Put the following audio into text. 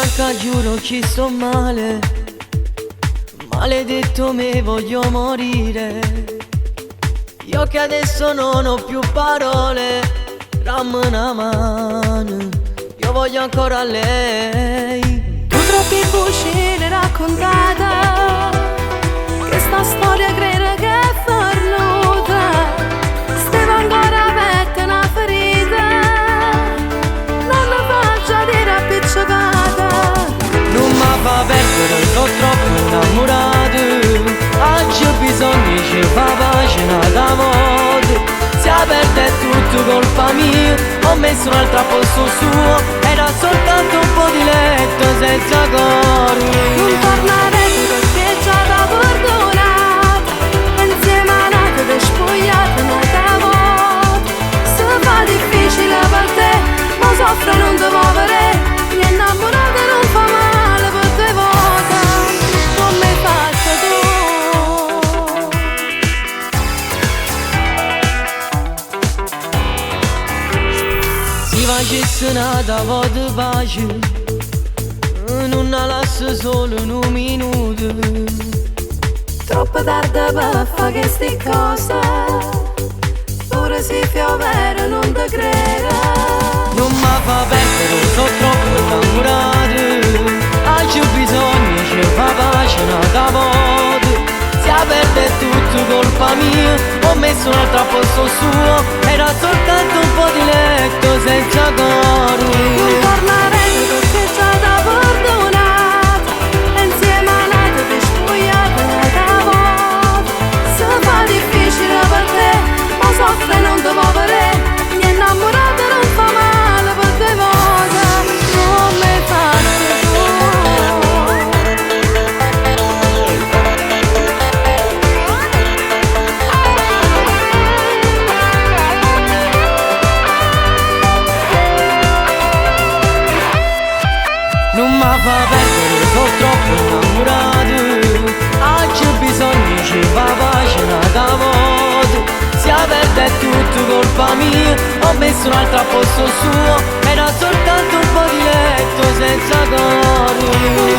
bianca giuro ci sto male, maledetto me voglio morire. Io che adesso non ho più parole, dammi una mano, io voglio ancora lei. Tu troppi bugie raccontata, che sta storia credo che è fornuta. Stava ancora aperta una ferita, non la faccia dire appiccicata. Non mi fa perdere, sono troppo innamorato, oggi ho bisogno di fa pagina da volte. Si perde tutto colpa mia, ho messo un altro a posto suo, era soltanto un po' di letto senza coro. Non tornare perché già da perdonata, insieme a un'altra te spogliata un'altra volta. Se fa difficile per te, ma soffre non ti muovere. Mi innamorata non fa male per te volte, come hai fatto tu. Si facesse nata volta pace, non la lascio solo in un minuto. Troppo tardi per fare queste cose, pure se piovere non ti credo. Non mi fa perdere, sono troppo innamorato, oggi ho bisogno di fa pace una volta. Si perde tutto colpa mia, ho messo un altro a posto suo, era soltanto un po' di letto senza coro. Non tornare perché già da perdonata, insieme a un'altra ti spogliata un'altra volta. Se fa difficile per te, ma soffre non ti muovere. Mi innamorata non fa male per te volte, come hai fatto tu. Non mi fa perdere, sono troppo innamorato, oggi ho bisogno di fa pace una volta. Si perde tutto colpa mia, ho messo un altro a posto suo, era soltanto un po' di letto senza coro.